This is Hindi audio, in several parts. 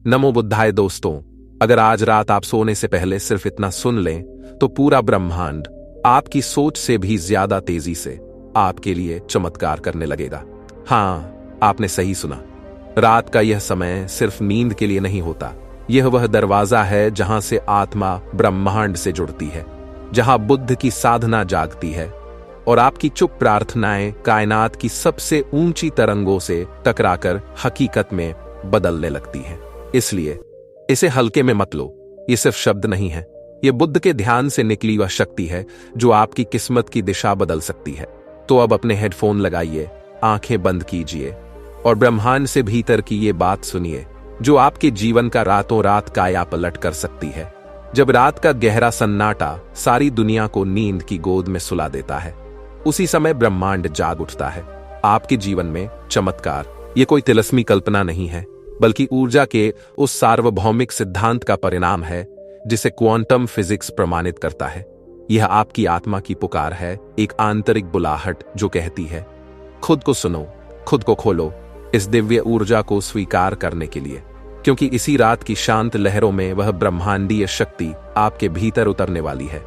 नमो बुद्धाय दोस्तों, अगर आज रात आप सोने से पहले सिर्फ इतना सुन लें तो पूरा ब्रह्मांड आपकी सोच से भी ज्यादा तेजी से आपके लिए चमत्कार करने लगेगा। हाँ, आपने सही सुना। रात का यह समय सिर्फ नींद के लिए नहीं होता। यह वह दरवाजा है जहां से आत्मा ब्रह्मांड से जुड़ती है, जहां बुद्ध की साधना जागती है और आपकी चुप प्रार्थनाएं कायनात की सबसे ऊंची तरंगों से टकराकर हकीकत में बदलने लगती हैं। इसलिए इसे हल्के में मत लो। ये सिर्फ शब्द नहीं है, ये बुद्ध के ध्यान से निकली वह शक्ति है जो आपकी किस्मत की दिशा बदल सकती है। तो अब अपने हेडफोन लगाइए, आंखें बंद कीजिए और ब्रह्मांड से भीतर की ये बात सुनिए जो आपके जीवन का रातों रात काया पलट कर सकती है। जब रात का गहरा सन्नाटा सारी दुनिया को नींद की गोद में सुला देता है, उसी समय ब्रह्मांड जाग उठता है। आपके जीवन में चमत्कार ये कोई तिलस्मी कल्पना नहीं है, बल्कि ऊर्जा के उस सार्वभौमिक सिद्धांत का परिणाम है जिसे क्वांटम फिजिक्स प्रमाणित करता है। यह आपकी आत्मा की पुकार है, एक आंतरिक बुलाहट जो कहती है, खुद को सुनो, खुद को खोलो इस दिव्य ऊर्जा को स्वीकार करने के लिए, क्योंकि इसी रात की शांत लहरों में वह ब्रह्मांडीय शक्ति आपके भीतर उतरने वाली है।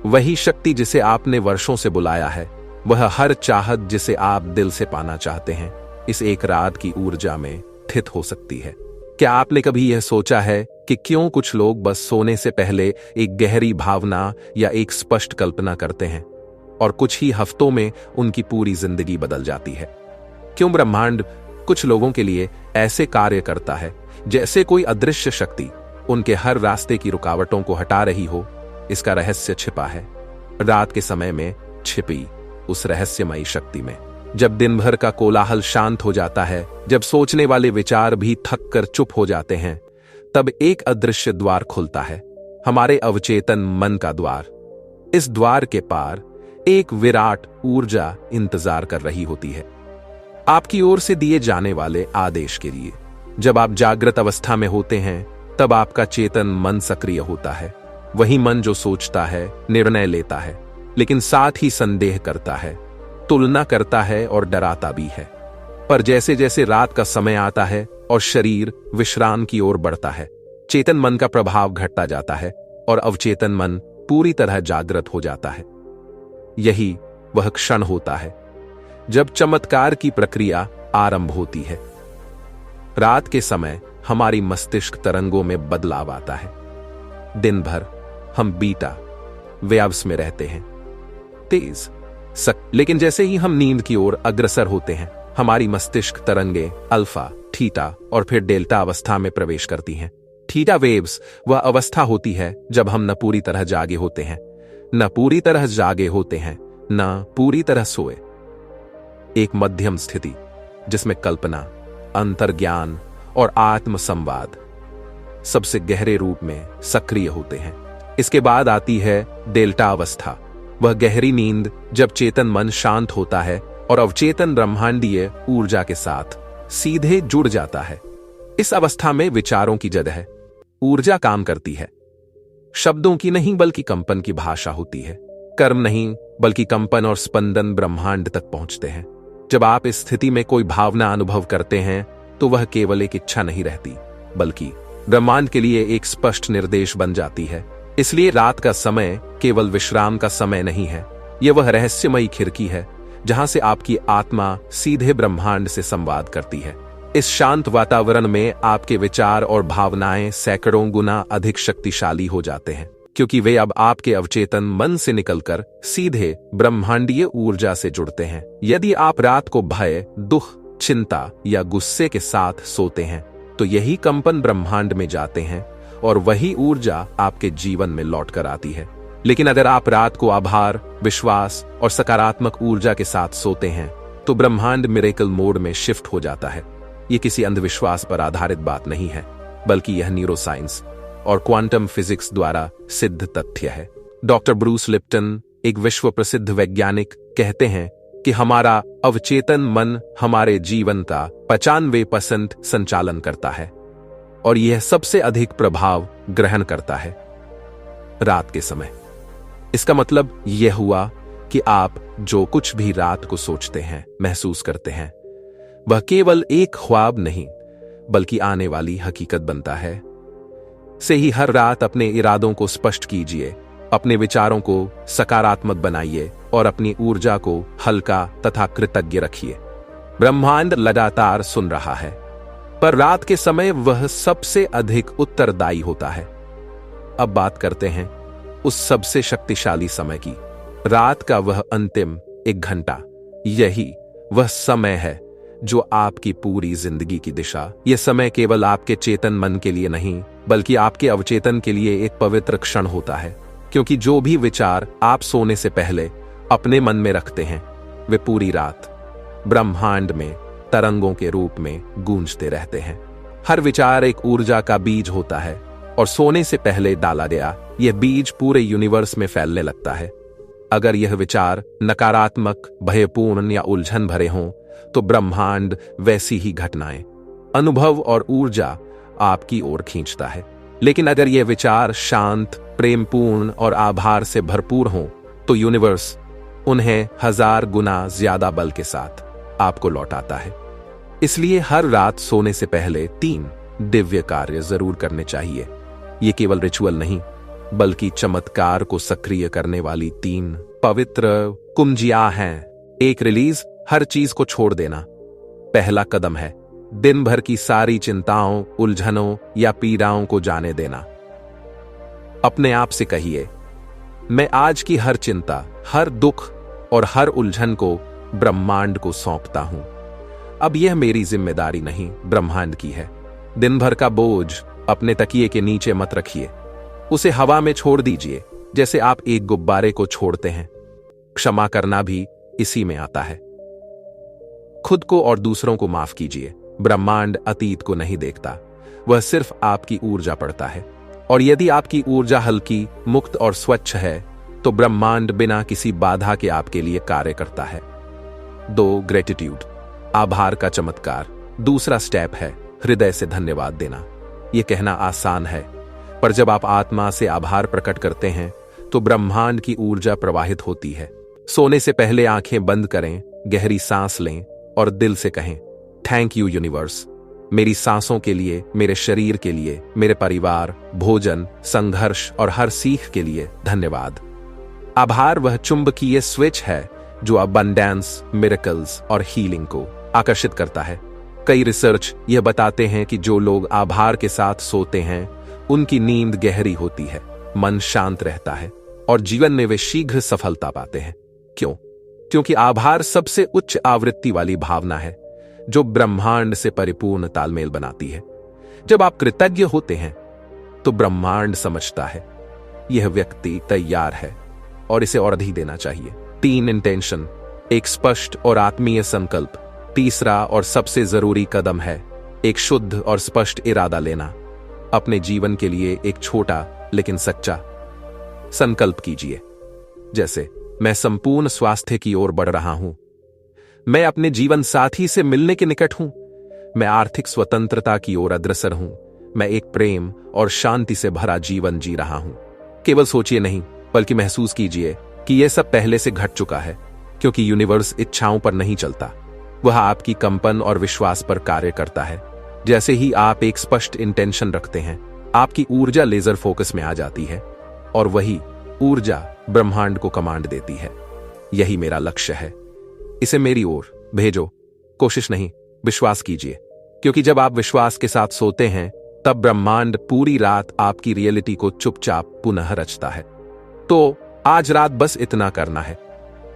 वही शक्ति जिसे आपने वर्षों से बुलाया है, वह हर चाहत जिसे आप दिल से पाना चाहते हैं, इस एक रात की ऊर्जा में स्थित हो सकती है। क्या आपने कभी यह सोचा है कि क्यों कुछ लोग बस सोने से पहले एक गहरी भावना या एक स्पष्ट कल्पना करते हैं और कुछ ही हफ्तों में उनकी पूरी जिंदगी बदल जाती है? क्यों ब्रह्मांड कुछ लोगों के लिए ऐसे कार्य करता है जैसे कोई अदृश्य शक्ति उनके हर रास्ते की रुकावटों को हटा रही हो? इसका रहस्य छिपा है रात के समय में छिपी उस रहस्यमयी शक्ति में। जब दिन भर का कोलाहल शांत हो जाता है, जब सोचने वाले विचार भी थक कर चुप हो जाते हैं, तब एक अदृश्य द्वार खुलता है, हमारे अवचेतन मन का द्वार। इस द्वार के पार एक विराट ऊर्जा इंतजार कर रही होती है आपकी ओर से दिए जाने वाले आदेश के लिए। जब आप जागृत अवस्था में होते हैं, तब आपका चेतन मन सक्रिय होता है, वही मन जो सोचता है, निर्णय लेता है, लेकिन साथ ही संदेह करता है, तुलना करता है और डराता भी है। पर जैसे जैसे रात का समय आता है और शरीर विश्राम की ओर बढ़ता है, चेतन मन का प्रभाव घटता जाता है और अवचेतन मन पूरी तरह जागृत हो जाता है। यही वह क्षण होता है जब चमत्कार की प्रक्रिया आरंभ होती है। रात के समय हमारी मस्तिष्क तरंगों में बदलाव आता है। दिन भर हम बीटा वेव्स में रहते हैं, तेज लेकिन जैसे ही हम नींद की ओर अग्रसर होते हैं, हमारी मस्तिष्क तरंगे अल्फा, थीटा और फिर डेल्टा अवस्था में प्रवेश करती हैं। थीटा वेव्स वह अवस्था होती है जब हम न पूरी तरह जागे होते हैं, न पूरी तरह जागे होते हैं, न पूरी तरह सोए। एक मध्यम स्थिति जिसमें कल्पना, अंतर्ज्ञान और आत्म संवाद सबसे गहरे रूप में सक्रिय होते हैं। इसके बाद आती है डेल्टा अवस्था, वह गहरी नींद जब चेतन मन शांत होता है और अवचेतन ब्रह्मांडीय ऊर्जा के साथ सीधे जुड़ जाता है। इस अवस्था में विचारों की जगह ऊर्जा काम करती है। शब्दों की नहीं बल्कि कंपन की भाषा होती है। कर्म नहीं बल्कि कंपन और स्पंदन ब्रह्मांड तक पहुंचते हैं। जब आप इस स्थिति में कोई भावना अनुभव करते हैं तो वह केवल एक इच्छा नहीं रहती, बल्कि ब्रह्मांड के लिए एक स्पष्ट निर्देश बन जाती है। इसलिए रात का समय केवल विश्राम का समय नहीं है, यह वह रहस्यमयी खिड़की है जहां से आपकी आत्मा सीधे ब्रह्मांड से संवाद करती है। इस शांत वातावरण में आपके विचार और भावनाएं सैकड़ों गुना अधिक शक्तिशाली हो जाते हैं, क्योंकि वे अब आपके अवचेतन मन से निकलकर सीधे ब्रह्मांडीय ऊर्जा से जुड़ते हैं। यदि आप रात को भय, दुख, चिंता या गुस्से के साथ सोते हैं, तो यही कंपन ब्रह्मांड में जाते हैं और वही ऊर्जा आपके जीवन में लौट कर आती है। लेकिन अगर आप रात को आभार, विश्वास और सकारात्मक ऊर्जा के साथ सोते हैं, तो ब्रह्मांड मिरेकल मोड में शिफ्ट हो जाता है। ये किसी अंधविश्वास पर आधारित बात नहीं है, बल्कि यह न्यूरोसाइंस और क्वांटम फिजिक्स द्वारा सिद्ध तथ्य है। डॉक्टर ब्रूस लिप्टन, एक विश्व प्रसिद्ध वैज्ञानिक, कहते हैं कि हमारा अवचेतन मन हमारे जीवन का 95% संचालन करता है और यह सबसे अधिक प्रभाव ग्रहण करता है रात के समय। इसका मतलब यह हुआ कि आप जो कुछ भी रात को सोचते हैं, महसूस करते हैं, वह केवल एक ख्वाब नहीं बल्कि आने वाली हकीकत बनता है। से ही हर रात अपने इरादों को स्पष्ट कीजिए, अपने विचारों को सकारात्मक बनाइए और अपनी ऊर्जा को हल्का तथा कृतज्ञ रखिए। ब्रह्मांड लगातार सुन रहा है, पर रात के समय वह सबसे अधिक उत्तरदायी होता है। अब बात करते हैं उस सबसे शक्तिशाली समय की, रात का वह अंतिम 1 घंटा। यही वह समय है जो आपकी पूरी जिंदगी की दिशा। यह समय केवल आपके चेतन मन के लिए नहीं, बल्कि आपके अवचेतन के लिए एक पवित्र क्षण होता है, क्योंकि जो भी विचार आप सोने से पहले अपने मन में रखते हैं, वे पूरी रात ब्रह्मांड में तरंगों के रूप में गूंजते रहते हैं। हर विचार एक ऊर्जा का बीज होता है और सोने से पहले डाला गया यह बीज पूरे यूनिवर्स में फैलने लगता है। अगर यह विचार नकारात्मक, भयपूर्ण या उलझन भरे हों, तो ब्रह्मांड वैसी ही घटनाएं, अनुभव और ऊर्जा आपकी ओर खींचता है। लेकिन अगर यह विचार शांत, प्रेमपूर्ण और आभार से भरपूर हों, तो यूनिवर्स उन्हें 1000 गुना ज्यादा बल के साथ आपको लौटाता है। इसलिए हर रात सोने से पहले 3 दिव्य कार्य जरूर करने चाहिए। ये केवल रिचुअल नहीं, बल्कि चमत्कार को सक्रिय करने वाली 3 पवित्र कुंजियां हैं। 1, रिलीज, हर चीज को छोड़ देना। पहला कदम है दिन भर की सारी चिंताओं, उलझनों या पीड़ाओं को जाने देना। अपने आप से कहिए, मैं आज की हर चिंता, हर दुख और हर उलझन को ब्रह्मांड को सौंपता हूं। अब यह मेरी जिम्मेदारी नहीं, ब्रह्मांड की है। दिन भर का बोझ अपने तकिए के नीचे मत रखिए, उसे हवा में छोड़ दीजिए, जैसे आप एक गुब्बारे को छोड़ते हैं। क्षमा करना भी इसी में आता है। खुद को और दूसरों को माफ कीजिए। ब्रह्मांड अतीत को नहीं देखता, वह सिर्फ आपकी ऊर्जा पढ़ता है। और यदि आपकी ऊर्जा हल्की, मुक्त और स्वच्छ है, तो ब्रह्मांड बिना किसी बाधा के आपके लिए कार्य करता है। 2, ग्रेटिट्यूड, आभार का चमत्कार। दूसरा स्टेप है हृदय से धन्यवाद देना। यह कहना आसान है, पर जब आप आत्मा से आभार प्रकट करते हैं, तो ब्रह्मांड की ऊर्जा प्रवाहित होती है। सोने से पहले आंखें बंद करें, गहरी सांस लें और दिल से कहें, थैंक यू यूनिवर्स, मेरी सांसों के लिए, मेरे शरीर के लिए, मेरे परिवार, भोजन, संघर्ष और हर सीख के लिए धन्यवाद। आभार वह चुंबकीय स्विच है जो अबंडेंस, मिरेकल्स और हीलिंग को आकर्षित करता है। कई रिसर्च यह बताते हैं कि जो लोग आभार के साथ सोते हैं, उनकी नींद गहरी होती है, मन शांत रहता है और जीवन में वे शीघ्र सफलता पाते हैं। क्यों? क्योंकि आभार सबसे उच्च आवृत्ति वाली भावना है जो ब्रह्मांड से परिपूर्ण तालमेल बनाती है। जब आप कृतज्ञ होते हैं, तो ब्रह्मांड समझता है यह व्यक्ति तैयार है और इसे और अधिक देना चाहिए। 3, इंटेंशन, एक स्पष्ट और आत्मीय संकल्प। तीसरा और सबसे जरूरी कदम है एक शुद्ध और स्पष्ट इरादा लेना। अपने जीवन के लिए एक छोटा लेकिन सच्चा संकल्प कीजिए, जैसे मैं संपूर्ण स्वास्थ्य की ओर बढ़ रहा हूं, मैं अपने जीवन साथी से मिलने के निकट हूं, मैं आर्थिक स्वतंत्रता की ओर अग्रसर हूं, मैं एक प्रेम और शांति से भरा जीवन जी रहा हूं। केवल सोचिए नहीं, बल्कि महसूस कीजिए कि यह सब पहले से घट चुका है, क्योंकि यूनिवर्स इच्छाओं पर नहीं चलता, वह आपकी कंपन और विश्वास पर कार्य करता है। जैसे ही आप एक स्पष्ट इंटेंशन रखते हैं, आपकी ऊर्जा लेजर फोकस में आ जाती है और वही ऊर्जा ब्रह्मांड को कमांड देती है, यही मेरा लक्ष्य है, इसे मेरी ओर भेजो। कोशिश नहीं, विश्वास कीजिए, क्योंकि जब आप विश्वास के साथ सोते हैं, तब ब्रह्मांड पूरी रात आपकी रियलिटी को चुपचाप पुनः रचता है। तो आज रात बस इतना करना है,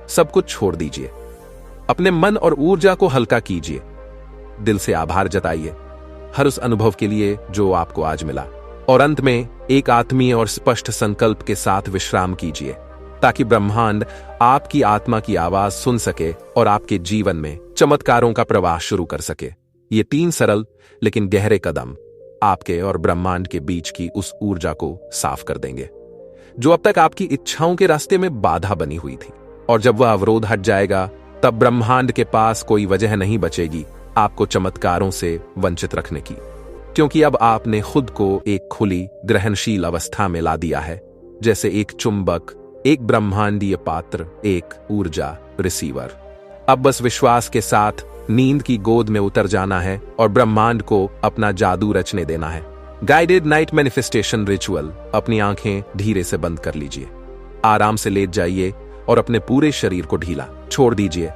सब कुछ छोड़ दीजिए, अपने मन और ऊर्जा को हल्का कीजिए, दिल से आभार जताइए हर उस अनुभव के लिए जो आपको आज मिला, और अंत में एक आत्मीय और स्पष्ट संकल्प के साथ विश्राम कीजिए, ताकि ब्रह्मांड आपकी आत्मा की आवाज सुन सके और आपके जीवन में चमत्कारों का प्रवाह शुरू कर सके। ये 3 सरल लेकिन गहरे कदम आपके और ब्रह्मांड के बीच की उस ऊर्जा को साफ कर देंगे जो अब तक आपकी इच्छाओं के रास्ते में बाधा बनी हुई थी। और जब वह अवरोध हट जाएगा, तब ब्रह्मांड के पास कोई वजह नहीं बचेगी आपको चमत्कारों से वंचित रखने की, क्योंकि अब आपने खुद को एक खुली, ग्रहणशील अवस्था में ला दिया है, जैसे एक चुंबक, एक ब्रह्मांडीय पात्र, एक ऊर्जा रिसीवर। अब बस विश्वास के साथ नींद की गोद में उतर जाना है और ब्रह्मांड को अपना जादू रचने देना है। Guided night manifestation ritual. अपनी आंखें धीरे से बंद कर लीजिए, आराम से लेट जाइए और अपने पूरे शरीर को ढीला छोड़ दीजिए।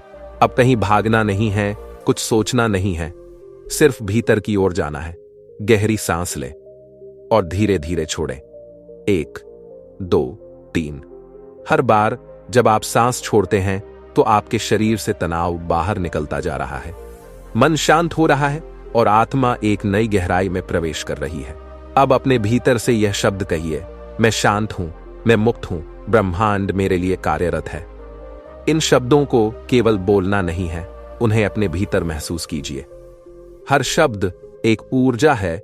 अब कहीं भागना नहीं है, कुछ सोचना नहीं है, सिर्फ भीतर की ओर जाना है। गहरी सांस लें और धीरे धीरे छोड़ें। 1, 2, 3। हर बार जब आप सांस छोड़ते हैं तो आपके शरीर से तनाव बाहर निकलता जा रहा है, मन शांत हो रहा है और आत्मा एक नई गहराई में प्रवेश कर रही है। अब अपने भीतर से यह शब्द कहिए, मैं शांत हूं, मैं मुक्त हूं, ब्रह्मांड मेरे लिए कार्यरत है। इन शब्दों को केवल बोलना नहीं है, उन्हें अपने भीतर महसूस कीजिए। हर शब्द एक ऊर्जा है,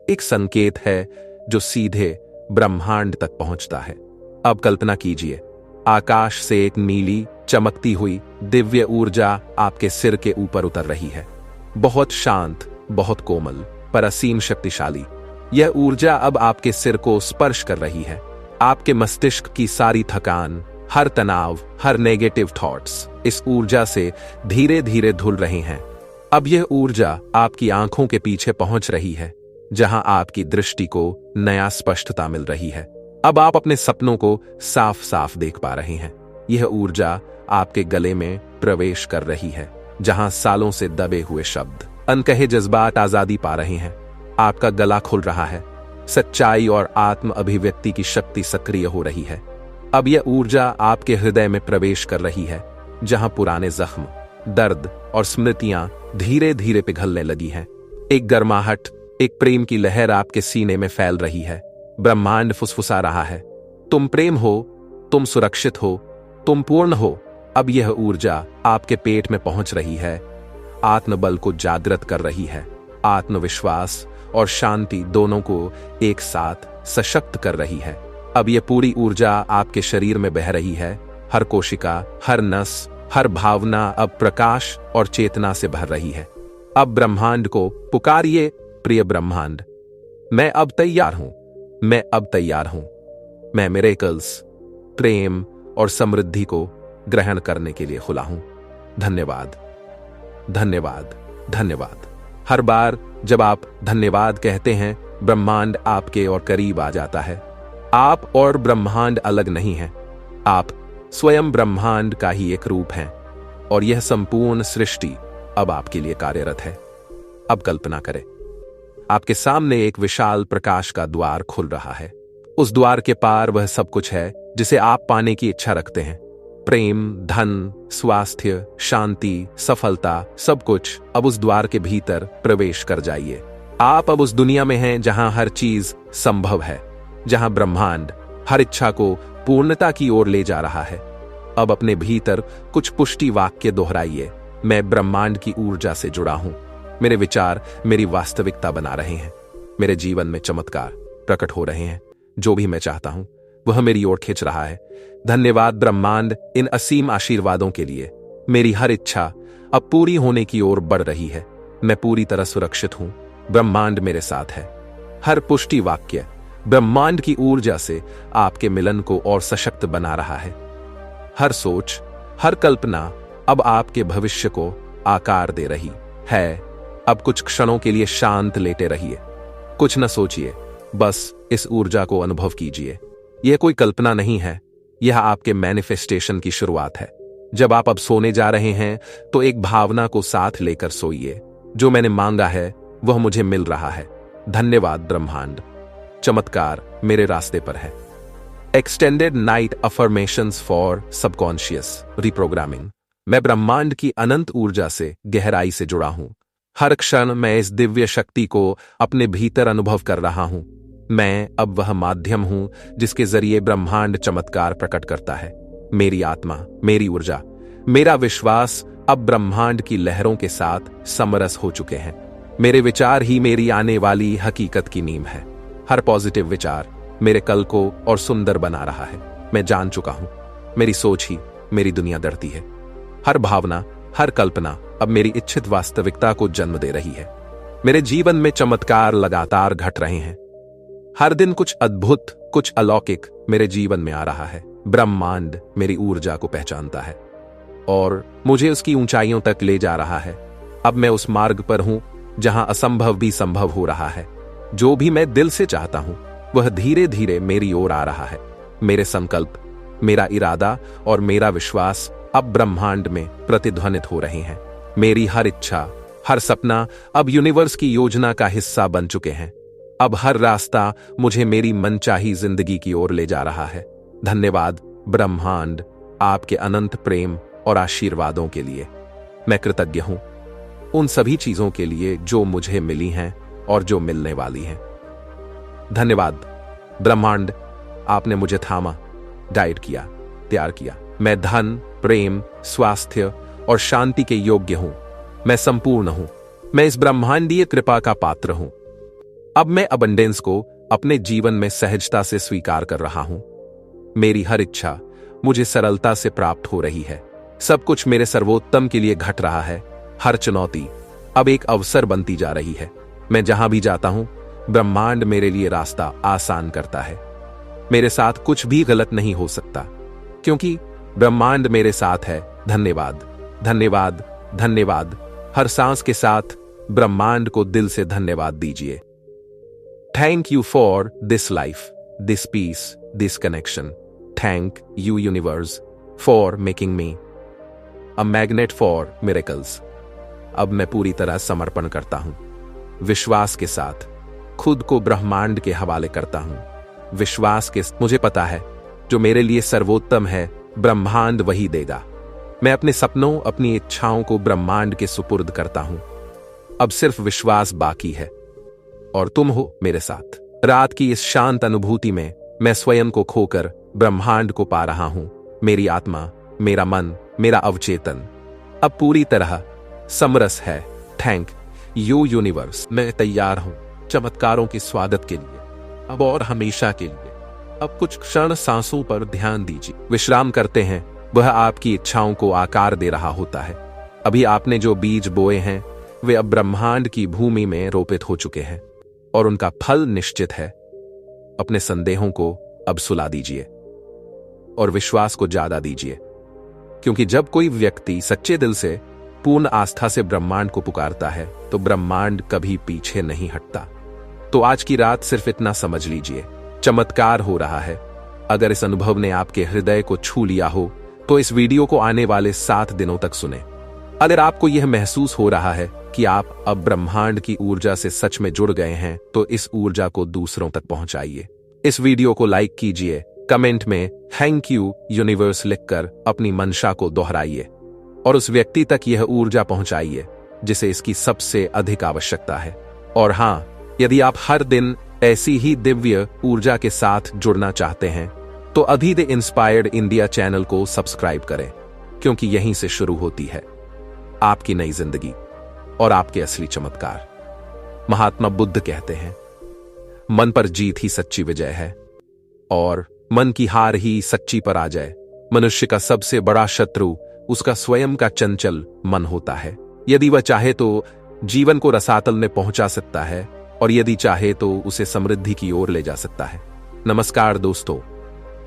एक संकेत है जो सीधे ब्रह्मांड तक पहुंचता है। अब कल्पना कीजिए, आकाश से एक नीली चमकती हुई दिव्य ऊर्जा आपके सिर के ऊपर उतर रही है। बहुत शांत, बहुत कोमल, पर असीम शक्तिशाली। यह ऊर्जा अब आपके सिर को स्पर्श कर रही है। आपके मस्तिष्क की सारी थकान, हर तनाव, हर नेगेटिव थॉट्स इस ऊर्जा से धीरे धीरे धुल रहे हैं। अब यह ऊर्जा आपकी आंखों के पीछे पहुंच रही है, जहां आपकी दृष्टि को नया स्पष्टता मिल रही है। अब आप अपने सपनों को साफ साफ देख पा रहे हैं। यह ऊर्जा आपके गले में प्रवेश कर रही है, जहां सालों से दबे हुए शब्द, अनकहे जज्बात आजादी पा रहे हैं। आपका गला खुल रहा है, सच्चाई और आत्म अभिव्यक्ति की शक्ति सक्रिय हो रही है। अब यह ऊर्जा आपके हृदय में प्रवेश कर रही है, जहां पुराने जख्म, दर्द और स्मृतियां धीरे धीरे पिघलने लगी हैं। एक गर्माहट, एक प्रेम की लहर आपके सीने में फैल रही है। ब्रह्मांड फुसफुसा रहा है, तुम प्रेम हो, तुम सुरक्षित हो, तुम पूर्ण हो। अब यह ऊर्जा आपके पेट में पहुंच रही है, आत्मबल को जागृत कर रही है, आत्मविश्वास और शांति दोनों को एक साथ सशक्त कर रही है। अब यह पूरी ऊर्जा आपके शरीर में बह रही है। हर कोशिका, हर नस, हर भावना अब प्रकाश और चेतना से भर रही है। अब ब्रह्मांड को पुकारिए, प्रिय ब्रह्मांड, मैं अब तैयार हूं, मैं अब तैयार हूं। मैं मिरेकल्स, प्रेम और समृद्धि को ग्रहण करने के लिए खुला हूं। धन्यवाद, धन्यवाद, धन्यवाद। हर बार जब आप धन्यवाद कहते हैं, ब्रह्मांड आपके और करीब आ जाता है। आप और ब्रह्मांड अलग नहीं हैं, आप स्वयं ब्रह्मांड का ही एक रूप हैं और यह संपूर्ण सृष्टि अब आपके लिए कार्यरत है। अब कल्पना करें, आपके सामने एक विशाल प्रकाश का द्वार खुल रहा है। उस द्वार के पार वह सब कुछ है जिसे आप पाने की इच्छा रखते हैं। प्रेम, धन, स्वास्थ्य, शांति, सफलता, सब कुछ अब उस द्वार के भीतर प्रवेश कर जाइए। आप अब उस दुनिया में हैं जहां हर चीज संभव है, जहां ब्रह्मांड हर इच्छा को पूर्णता की ओर ले जा रहा है। अब अपने भीतर कुछ पुष्टि वाक्य दोहराइए। मैं ब्रह्मांड की ऊर्जा से जुड़ा हूं, मेरे विचार मेरी वास्तविकता बना रहे हैं, मेरे जीवन में चमत्कार प्रकट हो रहे हैं, जो भी मैं चाहता हूं वह मेरी ओर खींच रहा है। धन्यवाद ब्रह्मांड इन असीम आशीर्वादों के लिए। मेरी हर इच्छा अब पूरी होने की ओर बढ़ रही है। मैं पूरी तरह सुरक्षित हूं, ब्रह्मांड मेरे साथ है। हर पुष्टि वाक्य ब्रह्मांड की ऊर्जा से आपके मिलन को और सशक्त बना रहा है। हर सोच, हर कल्पना अब आपके भविष्य को आकार दे रही है। अब कुछ क्षणों के लिए शांत लेटे रहिए, कुछ न सोचिए, बस इस ऊर्जा को अनुभव कीजिए। यह कोई कल्पना नहीं है, यह आपके मैनिफेस्टेशन की शुरुआत है। जब आप अब सोने जा रहे हैं तो एक भावना को साथ लेकर सोइए, जो मैंने मांगा है वह मुझे मिल रहा है। धन्यवाद ब्रह्मांड, चमत्कार मेरे रास्ते पर है। Extended night affirmations for subconscious reprogramming. मैं ब्रह्मांड की अनंत ऊर्जा से गहराई से जुड़ा हूं। हर क्षण मैं इस दिव्य शक्ति को अपने भीतर अनुभव कर रहा हूं। मैं अब वह माध्यम हूं जिसके जरिए ब्रह्मांड चमत्कार प्रकट करता है। मेरी आत्मा, मेरी ऊर्जा, मेरा विश्वास अब ब्रह्मांड की लहरों के साथ समरस हो चुके हैं। मेरे विचार ही मेरी आने वाली हकीकत की नींव है। हर पॉजिटिव विचार मेरे कल को और सुंदर बना रहा है। मैं जान चुका हूं, मेरी सोच ही मेरी दुनिया दरती है। हर भावना, हर कल्पना अब मेरी इच्छित वास्तविकता को जन्म दे रही है। मेरे जीवन में चमत्कार लगातार घट रहे हैं। हर दिन कुछ अद्भुत, कुछ अलौकिक मेरे जीवन में आ रहा है। ब्रह्मांड मेरी ऊर्जा को पहचानता है और मुझे उसकी ऊंचाइयों तक ले जा रहा है। अब मैं उस मार्ग पर हूं जहां असंभव भी संभव हो रहा है। जो भी मैं दिल से चाहता हूं वह धीरे धीरे मेरी ओर आ रहा है। मेरे संकल्प, मेरा इरादा और मेरा विश्वास अब ब्रह्मांड में प्रतिध्वनित हो रहे हैं। मेरी हर इच्छा, हर सपना अब यूनिवर्स की योजना का हिस्सा बन चुके हैं। अब हर रास्ता मुझे मेरी मनचाही जिंदगी की ओर ले जा रहा है। धन्यवाद ब्रह्मांड, आपके अनंत प्रेम और आशीर्वादों के लिए। मैं कृतज्ञ हूं उन सभी चीजों के लिए जो मुझे मिली हैं और जो मिलने वाली हैं। धन्यवाद ब्रह्मांड, आपने मुझे थामा, गाइड किया, तैयार किया। मैं धन, प्रेम, स्वास्थ्य और शांति के योग्य हूं। मैं संपूर्ण हूं। मैं इस ब्रह्मांडीय कृपा का पात्र हूं। अब मैं अबंडेंस को अपने जीवन में सहजता से स्वीकार कर रहा हूं। मेरी हर इच्छा मुझे सरलता से प्राप्त हो रही है। सब कुछ मेरे सर्वोत्तम के लिए घट रहा है। हर चुनौती अब एक अवसर बनती जा रही है। मैं जहां भी जाता हूं, ब्रह्मांड मेरे लिए रास्ता आसान करता है। मेरे साथ कुछ भी गलत नहीं हो सकता, क्योंकि ब्रह्मांड मेरे साथ है। धन्यवाद, धन्यवाद, धन्यवाद। हर सांस के साथ ब्रह्मांड को दिल से धन्यवाद दीजिए। Thank you for this life, this peace, this connection. Thank you universe for making me a magnet for miracles. अब मैं पूरी तरह समर्पण करता हूं। विश्वास के साथ खुद को ब्रह्मांड के हवाले करता हूं। विश्वास के मुझे पता है जो मेरे लिए सर्वोत्तम है, ब्रह्मांड वही देगा। मैं अपने सपनों, अपनी इच्छाओं को ब्रह्मांड के सुपुर्द करता हूं। अब सिर्फ विश्वास बाकी है और तुम हो मेरे साथ। रात की इस शांत अनुभूति में मैं स्वयं को खोकर ब्रह्मांड को पा रहा हूं। मेरी आत्मा, मेरा मन, मेरा अवचेतन अब पूरी तरह समरस है। Thank you universe. मैं तैयार हूं चमत्कारों के स्वागत के लिए, अब और हमेशा के लिए। अब कुछ क्षण सांसों पर ध्यान दीजिए। विश्राम करते हैं, वह आपकी इच्छाओं को आकार दे रहा होता है। अभी आपने जो बीज बोए हैं वे अब ब्रह्मांड की भूमि में रोपित हो चुके हैं और उनका फल निश्चित है। अपने संदेहों को अब सुला दीजिए और विश्वास को ज्यादा दीजिए, क्योंकि जब कोई व्यक्ति सच्चे दिल से, पूर्ण आस्था से ब्रह्मांड को पुकारता है तो ब्रह्मांड कभी पीछे नहीं हटता। तो आज की रात सिर्फ इतना समझ लीजिए, चमत्कार हो रहा है। अगर इस अनुभव ने आपके हृदय को छू लिया हो तो इस वीडियो को आने वाले 7 दिनों तक सुने। अगर आपको यह महसूस हो रहा है कि आप अब ब्रह्मांड की ऊर्जा से सच में जुड़ गए हैं तो इस ऊर्जा को दूसरों तक पहुंचाइए। इस वीडियो को लाइक कीजिए, कमेंट में थैंक यू यूनिवर्स लिखकर अपनी मंशा को दोहराइए और उस व्यक्ति तक यह ऊर्जा पहुंचाइए जिसे इसकी सबसे अधिक आवश्यकता है। और हां, यदि आप हर दिन ऐसी ही दिव्य ऊर्जा के साथ जुड़ना चाहते हैं तो अभी द इंस्पायर्ड इंडिया चैनल को सब्सक्राइब करें, क्योंकि यहीं से शुरू होती है आपकी नई जिंदगी और आपके असली चमत्कार। महात्मा बुद्ध कहते हैं, मन पर जीत ही सच्ची विजय है और मन की हार ही सच्ची पराजय। मनुष्य का सबसे बड़ा शत्रु उसका स्वयं का चंचल मन होता है। यदि वह चाहे तो जीवन को रसातल में पहुंचा सकता है और यदि चाहे तो उसे समृद्धि की ओर ले जा सकता है। नमस्कार दोस्तों,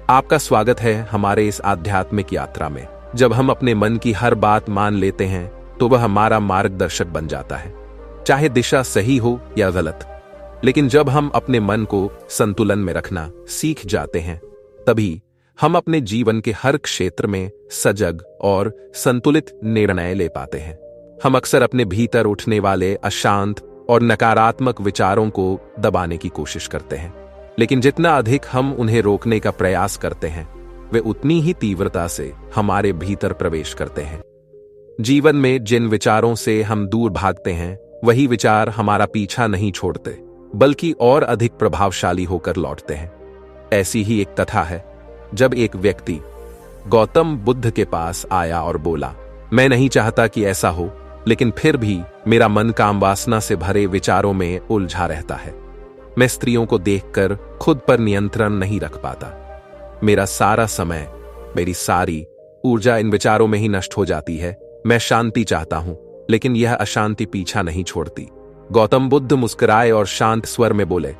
आपका स्वागत है हमारे इस आध्यात्मिक यात्रा में। जब हम अपने मन की हर बात मान लेते हैं तो वह हमारा मार्गदर्शक बन जाता है, चाहे दिशा सही हो या गलत। लेकिन जब हम अपने मन को संतुलन में रखना सीख जाते हैं, तभी हम अपने जीवन के हर क्षेत्र में सजग और संतुलित निर्णय ले पाते हैं। हम अक्सर अपने भीतर उठने वाले अशांत और नकारात्मक विचारों को दबाने की कोशिश करते हैं, लेकिन जितना अधिक हम उन्हें रोकने का प्रयास करते हैं, वे उतनी ही तीव्रता से हमारे भीतर प्रवेश करते हैं। जीवन में जिन विचारों से हम दूर भागते हैं, वही विचार हमारा पीछा नहीं छोड़ते, बल्कि और अधिक प्रभावशाली होकर लौटते हैं। ऐसी ही एक कथा है, जब एक व्यक्ति गौतम बुद्ध के पास आया और बोला, मैं नहीं चाहता कि ऐसा हो, लेकिन फिर भी मेरा मन काम वासना से भरे विचारों में उलझा रहता है। मैं स्त्रियों को देखकर खुद पर नियंत्रण नहीं रख पाता। मेरा सारा समय, मेरी सारी ऊर्जा इन विचारों में ही नष्ट हो जाती है। मैं शांति चाहता हूं, लेकिन यह अशांति पीछा नहीं छोड़ती। गौतम बुद्ध मुस्कुराए और शांत स्वर में बोले,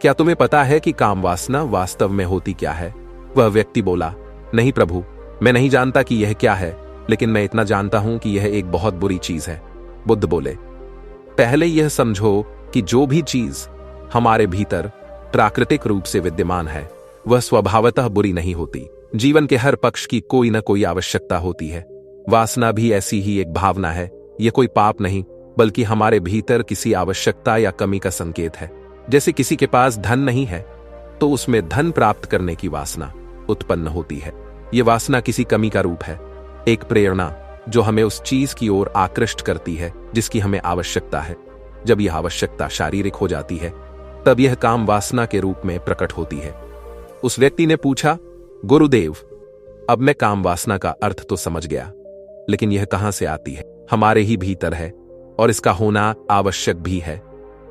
क्या तुम्हें पता है कि काम वासना वास्तव में होती क्या है? वह व्यक्ति बोला, नहीं प्रभु, मैं नहीं जानता कि यह क्या है, लेकिन मैं इतना जानता हूं कि यह एक बहुत बुरी चीज है। बुद्ध बोले, पहले यह समझो कि जो भी चीज हमारे भीतर प्राकृतिक रूप से विद्यमान है वह स्वभावतः बुरी नहीं होती। जीवन के हर पक्ष की कोई न कोई आवश्यकता होती है। वासना भी ऐसी ही एक भावना है। यह कोई पाप नहीं, बल्कि हमारे भीतर किसी आवश्यकता या कमी का संकेत है। जैसे किसी के पास धन नहीं है तो उसमें धन प्राप्त करने की वासना उत्पन्न होती है। यह वासना किसी कमी का रूप है, एक प्रेरणा जो हमें उस चीज की ओर आकृष्ट करती है जिसकी हमें आवश्यकता है। जब यह आवश्यकता शारीरिक हो जाती है तब यह काम वासना के रूप में प्रकट होती है। उस व्यक्ति ने पूछा, गुरुदेव, अब मैं काम वासना का अर्थ तो समझ गया, लेकिन यह कहां से आती है? हमारे ही भीतर है और इसका होना आवश्यक भी है,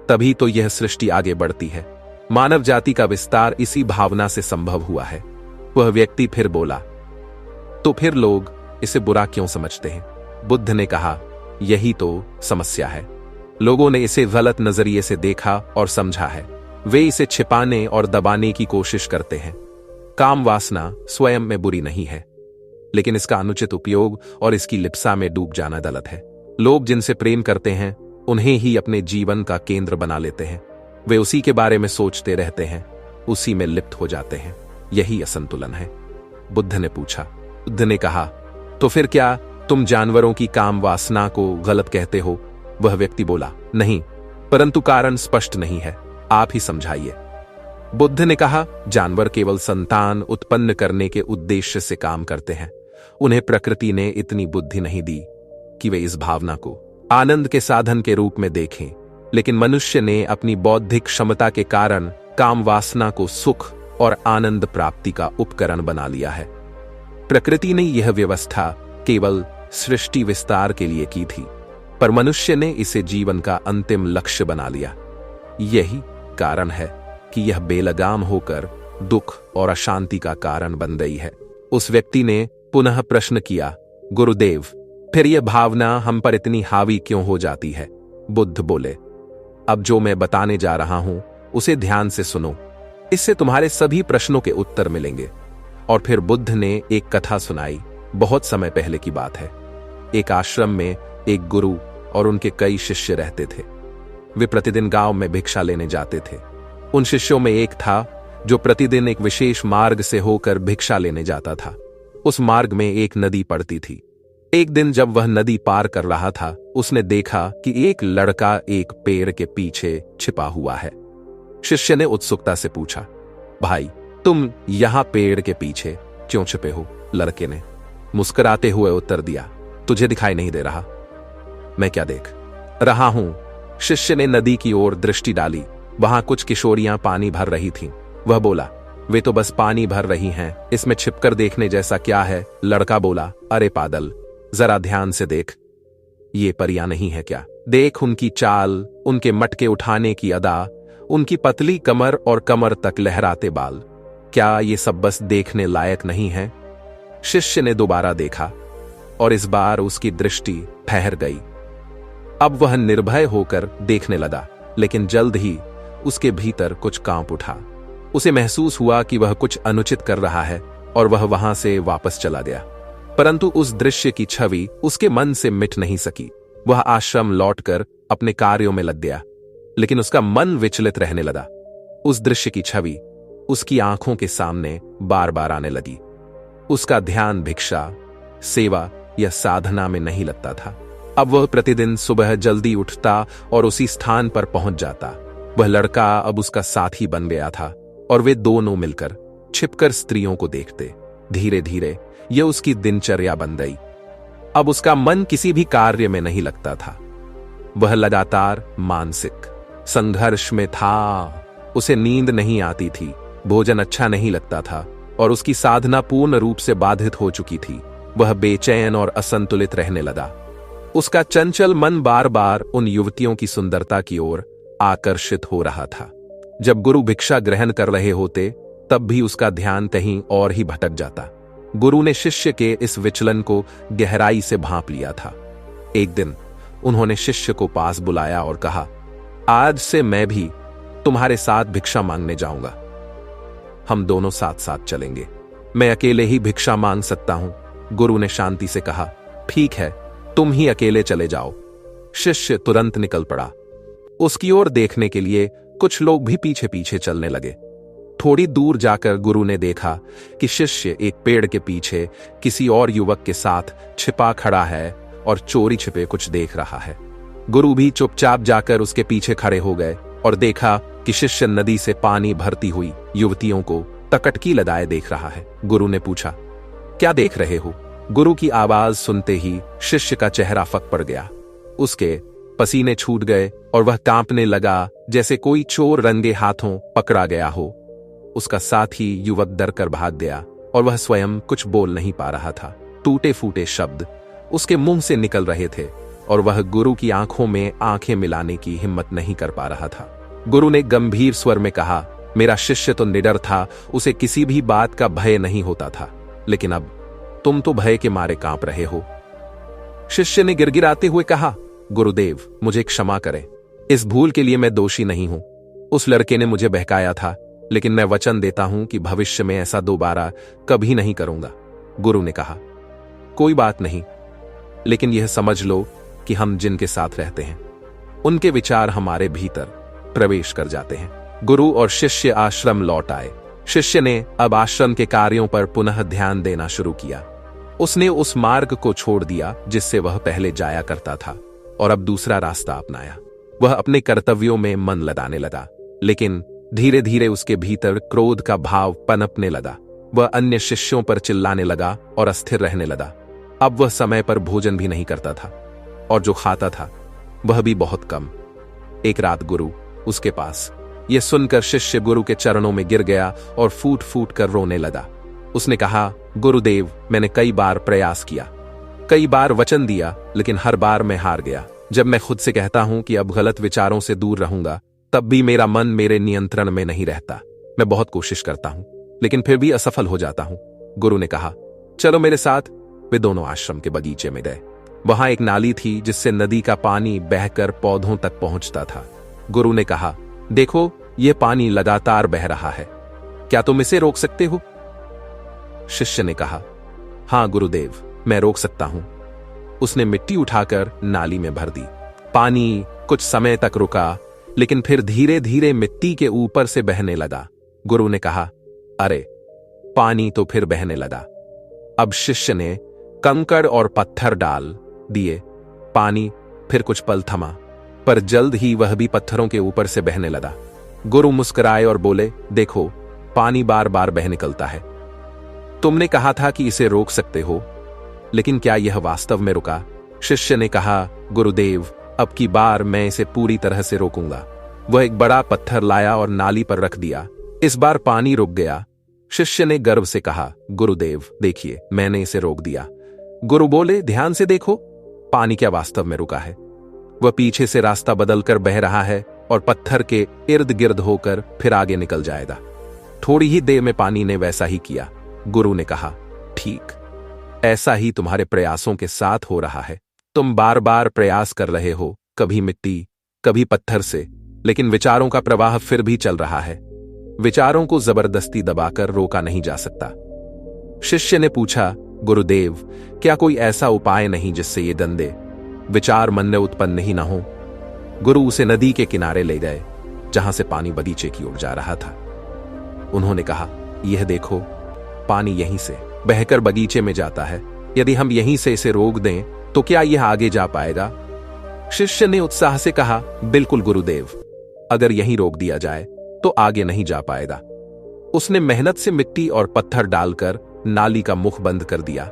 तभी तो यह सृष्टि आगे बढ़ती है। मानव जाति का विस्तार इसी भावना से संभव हुआ है। वह व्यक्ति फिर बोला, तो फिर लोग इसे बुरा क्यों समझते हैं? बुद्ध ने कहा, यही तो समस्या है। लोगों ने इसे गलत नजरिए से देखा और समझा है। वे इसे छिपाने और दबाने की कोशिश करते हैं। काम वासना स्वयं में बुरी नहीं है, लेकिन इसका अनुचित उपयोग और इसकी लिप्सा में डूब जाना गलत है। लोग जिनसे प्रेम करते हैं उन्हें ही अपने जीवन का केंद्र बना लेते हैं। वे उसी के बारे में सोचते रहते हैं, उसी में लिप्त हो जाते हैं। यही असंतुलन है। बुद्ध ने पूछा। बुद्ध ने कहा, तो फिर क्या तुम जानवरों की काम वासना को गलत कहते हो? वह व्यक्ति बोला, नहीं, परंतु कारण स्पष्ट नहीं है, आप ही समझाइए। बुद्ध ने कहा, जानवर केवल संतान उत्पन्न करने के उद्देश्य से काम करते हैं। उन्हें प्रकृति ने इतनी बुद्धि नहीं दी कि वे इस भावना को आनंद के साधन के रूप में देखें, लेकिन मनुष्य ने अपनी बौद्धिक क्षमता के कारण काम वासना को सुख और आनंद प्राप्ति का उपकरण बना लिया है। प्रकृति ने यह व्यवस्था केवल सृष्टि विस्तार के लिए की थी, पर मनुष्य ने इसे जीवन का अंतिम लक्ष्य बना लिया। यही कारण है कि यह बेलगाम होकर दुख और अशांति का कारण बन गई है। उस व्यक्ति ने पुनः प्रश्न किया, गुरुदेव, फिर यह भावना हम पर इतनी हावी क्यों हो जाती है? बुद्ध बोले, अब जो मैं बताने जा रहा हूं उसे ध्यान से सुनो, इससे तुम्हारे सभी प्रश्नों के उत्तर मिलेंगे। और फिर बुद्ध ने एक कथा सुनाई। बहुत समय पहले की बात है। एक आश्रम में एक गुरु और उनके कई शिष्य रहते थे। वे प्रतिदिन गांव में भिक्षा लेने जाते थे। उन शिष्यों में एक था जो प्रतिदिन एक विशेष मार्ग से होकर भिक्षा लेने जाता था। उस मार्ग में एक नदी पड़ती थी। एक दिन जब वह नदी पार कर रहा था, उसने देखा कि एक लड़का एक पेड़ के पीछे छिपा हुआ है। शिष्य ने उत्सुकता से पूछा, भाई, तुम यहां पेड़ के पीछे क्यों छिपे हो? लड़के ने मुस्कुराते हुए उत्तर दिया, तुझे दिखाई नहीं दे रहा? मैं क्या देख रहा हूं? शिष्य ने नदी की ओर दृष्टि डाली। वहां कुछ किशोरियां पानी भर रही थीं। वह बोला, वे तो बस पानी भर रही हैं, इसमें छिपकर देखने जैसा क्या है? लड़का बोला, अरे पागल, जरा ध्यान से देख, ये परियां नहीं है क्या? देख उनकी चाल, उनके मटके उठाने की अदा, उनकी पतली कमर और कमर तक लहराते बाल, क्या ये सब बस देखने लायक नहीं है? शिष्य ने दोबारा देखा और इस बार उसकी दृष्टि ठहर गई। अब वह निर्भय होकर देखने लगा, लेकिन जल्द ही उसके भीतर कुछ कांप उठा। उसे महसूस हुआ कि वह कुछ अनुचित कर रहा है और वह वहां से वापस चला गया। परंतु उस दृश्य की छवि उसके मन से मिट नहीं सकी। वह आश्रम लौटकर अपने कार्यों में लग गया, लेकिन उसका मन विचलित रहने लगा। उस दृश्य की छवि उसकी आंखों के सामने बार बार आने लगी। उसका ध्यान भिक्षा, सेवा या साधना में नहीं लगता था। अब वह प्रतिदिन सुबह जल्दी उठता और उसी स्थान पर पहुंच जाता। वह लड़का अब उसका साथी बन गया था और वे दोनों मिलकर छिपकर स्त्रियों को देखते। धीरे धीरे यह उसकी दिनचर्या बन गई। अब उसका मन किसी भी कार्य में नहीं लगता था। वह लगातार मानसिक संघर्ष में था। उसे नींद नहीं आती थी, भोजन अच्छा नहीं लगता था और उसकी साधना पूर्ण रूप से बाधित हो चुकी थी। वह बेचैन और असंतुलित रहने लगा। उसका चंचल मन बार बार उन युवतियों की सुंदरता की ओर आकर्षित हो रहा था। जब गुरु भिक्षा ग्रहण कर रहे होते तब भी उसका ध्यान कहीं और ही भटक जाता। गुरु ने शिष्य के इस विचलन को गहराई से भांप लिया था। एक दिन उन्होंने शिष्य को पास बुलाया और कहा, आज से मैं भी तुम्हारे साथ भिक्षा मांगने जाऊंगा। हम दोनों साथ साथ चलेंगे। मैं अकेले ही भिक्षा मांग सकता हूं। गुरु ने शांति से कहा, ठीक है, तुम ही अकेले चले जाओ। शिष्य तुरंत निकल पड़ा। उसकी ओर देखने के लिए कुछ लोग भी पीछे पीछे चलने लगे। थोड़ी दूर जाकर गुरु ने देखा कि शिष्य एक पेड़ के पीछे किसी और युवक के साथ छिपा खड़ा है और चोरी छिपे कुछ देख रहा है। गुरु भी चुपचाप जाकर उसके पीछे खड़े हो गए और देखा कि शिष्य नदी से पानी भरती हुई युवतियों को तकटकी लगाए देख रहा है। गुरु ने पूछा, क्या देख रहे हो? गुरु की आवाज सुनते ही शिष्य का चेहरा फक पड़ गया। उसके पसीने छूट गए और वह कांपने लगा जैसे कोई चोर रंगे हाथों पकड़ा गया हो। उसका साथी युवक डर कर भाग गया और वह स्वयं कुछ बोल नहीं पा रहा था। टूटे फूटे शब्द उसके मुंह से निकल रहे थे और वह गुरु की आंखों में आंखें मिलाने की हिम्मत नहीं कर पा रहा था। गुरु ने गंभीर स्वर में कहा, मेरा शिष्य तो निडर था, उसे किसी भी बात का भय नहीं होता था, लेकिन अब तुम तो भय के मारे कांप रहे हो। शिष्य ने गिड़गिड़ाते हुए कहा, गुरुदेव, मुझे क्षमा करें। इस भूल के लिए मैं दोषी नहीं हूं। उस लड़के ने मुझे बहकाया था, लेकिन मैं वचन देता हूं कि भविष्य में ऐसा दोबारा कभी नहीं करूंगा। गुरु ने कहा, कोई बात नहीं, लेकिन यह समझ लो कि हम जिनके साथ रहते हैं उनके विचार हमारे भीतर प्रवेश कर जाते हैं। गुरु और शिष्य आश्रम लौट आए। शिष्य ने अब आश्रम के कार्यों पर पुनः ध्यान देना शुरू किया। उसने उस मार्ग को छोड़ दिया जिससे वह पहले जाया करता था और अब दूसरा रास्ता अपनाया। वह अपने कर्तव्यों में मन लगाने लगा, लेकिन धीरे धीरे उसके भीतर क्रोध का भाव पनपने लगा। वह अन्य शिष्यों पर चिल्लाने लगा और अस्थिर रहने लगा। अब वह समय पर भोजन भी नहीं करता था और जो खाता था वह भी बहुत कम। एक रात गुरु उसके पास। यह सुनकर शिष्य गुरु के चरणों में गिर गया और फूट फूट कर रोने लगा। उसने कहा, गुरुदेव, मैंने कई बार प्रयास किया, कई बार वचन दिया, लेकिन हर बार मैं हार गया। जब मैं खुद से कहता हूं कि अब गलत विचारों से दूर रहूंगा, तब भी मेरा मन मेरे नियंत्रण में नहीं रहता। मैं बहुत कोशिश करता हूं, लेकिन फिर भी असफल हो जाता हूं। गुरु ने कहा, चलो मेरे साथ। वे दोनों आश्रम के बगीचे में गए। वहां एक नाली थी जिससे नदी का पानी बहकर पौधों तक पहुंचता था। गुरु ने कहा, देखो, यह पानी लगातार बह रहा है, क्या तुम इसे रोक सकते हो? शिष्य ने कहा, हां गुरुदेव, मैं रोक सकता हूं। उसने मिट्टी उठाकर नाली में भर दी। पानी कुछ समय तक रुका, लेकिन फिर धीरे धीरे मिट्टी के ऊपर से बहने लगा। गुरु ने कहा, अरे, पानी तो फिर बहने लगा। अब शिष्य ने कंकड़ और पत्थर डाल दिए। पानी फिर कुछ पल थमा, पर जल्द ही वह भी पत्थरों के ऊपर से बहने लगा। गुरु मुस्कुराए और बोले, देखो, पानी बार बार बह निकलता है। तुमने कहा था कि इसे रोक सकते हो, लेकिन क्या यह वास्तव में रुका? शिष्य ने कहा, गुरुदेव, अब की बार मैं इसे पूरी तरह से रोकूंगा। वह एक बड़ा पत्थर लाया और नाली पर रख दिया। इस बार पानी रुक गया। शिष्य ने गर्व से कहा, गुरुदेव, देखिए, मैंने इसे रोक दिया। गुरु बोले, ध्यान से देखो, पानी क्या वास्तव में रुका है? वह पीछे से रास्ता बदलकर बह रहा है और पत्थर के इर्द गिर्द होकर फिर आगे निकल जाएगा। थोड़ी ही देर में पानी ने वैसा ही किया। गुरु ने कहा, ठीक, ऐसा ही तुम्हारे प्रयासों के साथ हो रहा है। तुम बार बार प्रयास कर रहे हो, कभी मिट्टी, कभी पत्थर से, लेकिन विचारों का प्रवाह फिर भी चल रहा है। विचारों को जबरदस्ती दबाकर रोका नहीं जा सकता। शिष्य ने पूछा, गुरुदेव, क्या कोई ऐसा उपाय नहीं जिससे ये गंदे विचार मन में उत्पन्न ही ना हो? गुरु उसे नदी के किनारे ले गए, जहां से पानी बगीचे की ओर जा रहा था। उन्होंने कहा, यह देखो, पानी यहीं से बहकर बगीचे में जाता है। यदि हम यहीं से इसे रोक दें तो क्या यह आगे जा पाएगा? शिष्य ने उत्साह से कहा, बिल्कुल गुरुदेव, अगर यहीं रोक दिया जाए तो आगे नहीं जा पाएगा। उसने मेहनत से मिट्टी और पत्थर डालकर नाली का मुख बंद कर दिया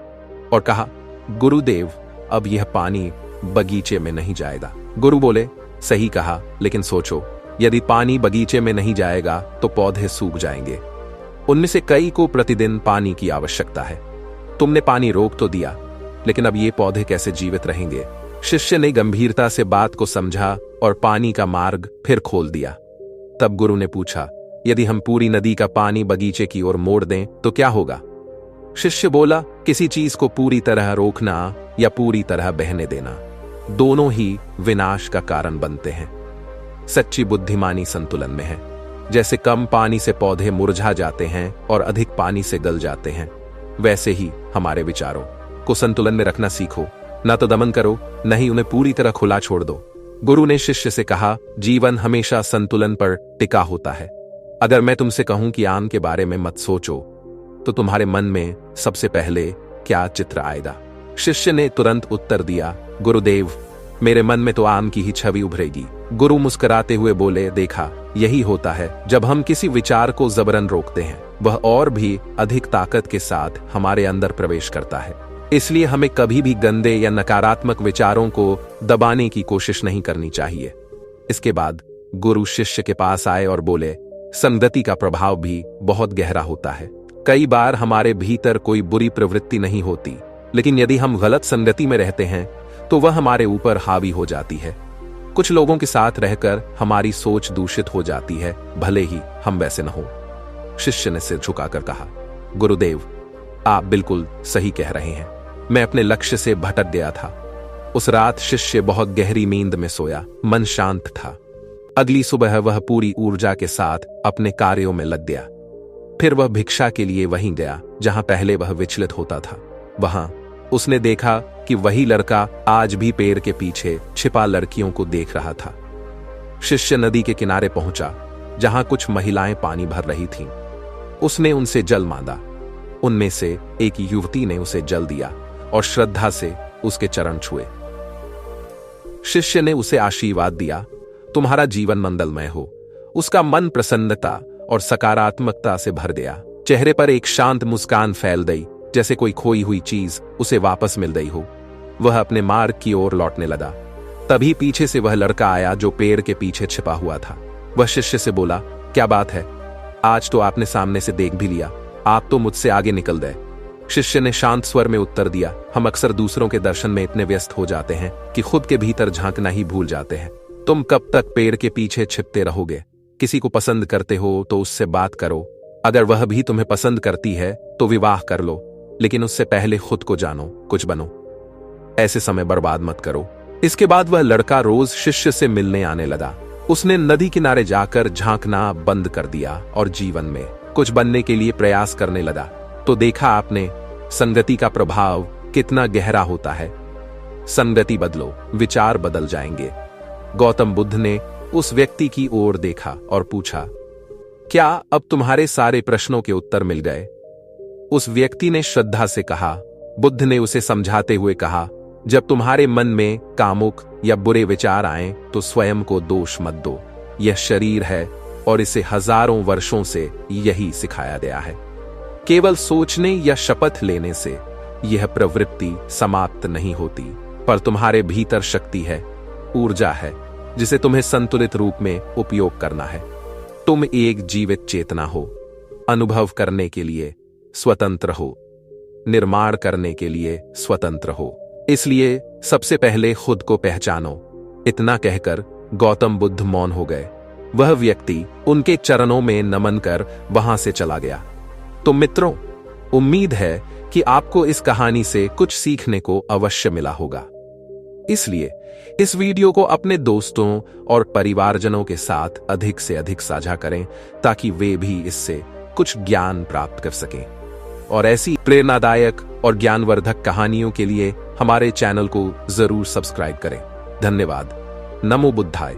और कहा, गुरुदेव, अब यह पानी बगीचे में नहीं जाएगा। गुरु बोले, सही कहा, लेकिन सोचो, यदि पानी बगीचे में नहीं जाएगा तो पौधे सूख जाएंगे। उनमें से कई को प्रतिदिन पानी की आवश्यकता है। तुमने पानी रोक तो दिया, लेकिन अब ये पौधे कैसे जीवित रहेंगे? शिष्य ने गंभीरता से बात को समझा और पानी का मार्ग फिर खोल दिया। तब गुरु ने पूछा, यदि हम पूरी नदी का पानी बगीचे की ओर मोड़ दें तो क्या होगा? शिष्य बोला, किसी चीज को पूरी तरह रोकना या पूरी तरह बहने देना, दोनों ही विनाश का कारण बनते हैं। सच्ची बुद्धिमानी संतुलन में है। जैसे कम पानी से पौधे मुरझा जाते हैं और अधिक पानी से गल जाते हैं, वैसे ही हमारे विचारों को संतुलन में रखना सीखो। न तो दमन करो, न ही उन्हें पूरी तरह खुला छोड़ दो। गुरु ने शिष्य से कहा, जीवन हमेशा संतुलन पर टिका होता है। अगर मैं तुमसे कहूं कि आम के बारे में मत सोचो, तो तुम्हारे मन में सबसे पहले क्या चित्र आएगा? शिष्य ने तुरंत उत्तर दिया, गुरुदेव, मेरे मन में तो आम की ही छवि उभरेगी। गुरु मुस्कुराते हुए बोले, देखा, यही होता है जब हम किसी विचार को जबरन रोकते हैं, वह और भी अधिक ताकत के साथ हमारे अंदर प्रवेश करता है। इसलिए हमें कभी भी गंदे या नकारात्मक विचारों को दबाने की कोशिश नहीं करनी चाहिए। इसके बाद गुरु शिष्य के पास आए और बोले, संगति का प्रभाव भी बहुत गहरा होता है। कई बार हमारे भीतर कोई बुरी प्रवृत्ति नहीं होती, लेकिन यदि हम गलत संगति में रहते हैं तो वह हमारे ऊपर हावी हो जाती है। कुछ लोगों के साथ रहकर हमारी सोच दूषित हो जाती है, भले ही हम वैसे न हो। शिष्य ने सिर झुकाकर कहा, गुरुदेव, आप बिल्कुल सही कह रहे हैं। मैं अपने लक्ष्य से भटक गया था। उस रात शिष्य बहुत गहरी नींद में सोया, मन शांत था। अगली सुबह वह पूरी ऊर्जा के साथ अपने कार्यों में लग गया। फिर वह भिक्षा के लिए वहीं गया जहां पहले वह विचलित होता था। वहां उसने देखा कि वही लड़का आज भी पेड़ के पीछे छिपा लड़कियों को देख रहा था। शिष्य नदी के किनारे पहुंचा, जहां कुछ महिलाएं पानी भर रही थीं। उसने उनसे जल मांगा। उनमें से एक युवती ने उसे जल दिया और श्रद्धा से उसके चरण छुए। शिष्य ने उसे आशीर्वाद दिया, तुम्हारा जीवन मंगलमय हो। उसका मन प्रसन्नता और सकारात्मकता से भर गया। चेहरे पर एक शांत मुस्कान फैल गई, जैसे कोई खोई हुई चीज उसे वापस मिल गई हो। वह अपने मार्ग की ओर लौटने लगा। तभी पीछे से वह लड़का आया जो पेड़ के पीछे छिपा हुआ था। वह शिष्य से बोला, क्या बात है? आज तो आपने सामने से देख भी लिया, आप तो मुझसे आगे निकल गए। शिष्य ने शांत स्वर में उत्तर दिया, हम अक्सर दूसरों के दर्शन में इतने व्यस्त हो जाते हैं कि खुद के भीतर झांकना ही भूल जाते हैं। तुम कब तक पेड़ के पीछे छिपते रहोगे? किसी को पसंद करते हो तो उससे बात करो। अगर वह भी तुम्हें पसंद करती है तो विवाह कर लो, लेकिन उससे पहले खुद को जानो, कुछ बनो। ऐसे समय बर्बाद मत करो। इसके बाद वह लड़का रोज शिष्य से मिलने आने लगा। उसने नदी किनारे जाकर झांकना बंद कर दिया और जीवन में कुछ बनने के लिए प्रयास करने लगा। तो देखा आपने, संगति का प्रभाव कितना गहरा होता है। संगति बदलो, विचार बदल जाएंगे। गौतम बुद्ध ने उस व्यक्ति की ओर देखा और पूछा, क्या अब तुम्हारे सारे प्रश्नों के उत्तर मिल गए? उस व्यक्ति ने श्रद्धा से कहा। बुद्ध ने उसे समझाते हुए कहा, जब तुम्हारे मन में कामुक या बुरे विचार आए तो स्वयं को दोष मत दो। यह शरीर है और इसे हजारों वर्षों से यही सिखाया गया है। केवल सोचने या शपथ लेने से यह प्रवृत्ति समाप्त नहीं होती, पर तुम्हारे भीतर शक्ति है, ऊर्जा है, जिसे तुम्हें संतुलित रूप में उपयोग करना है। तुम एक जीवित चेतना हो, अनुभव करने के लिए स्वतंत्र हो, निर्माण करने के लिए स्वतंत्र हो। इसलिए सबसे पहले खुद को पहचानो। इतना कहकर गौतम बुद्ध मौन हो गए। वह व्यक्ति उनके चरणों में नमन कर वहां से चला गया। तो मित्रों, उम्मीद है कि आपको इस कहानी से कुछ सीखने को अवश्य मिला होगा। इसलिए इस वीडियो को अपने दोस्तों और परिवारजनों के साथ अधिक से अधिक साझा करें, ताकि वे भी इससे कुछ ज्ञान प्राप्त कर सकें। और ऐसी प्रेरणादायक और ज्ञानवर्धक कहानियों के लिए हमारे चैनल को जरूर सब्सक्राइब करें। धन्यवाद। नमो बुद्धाय।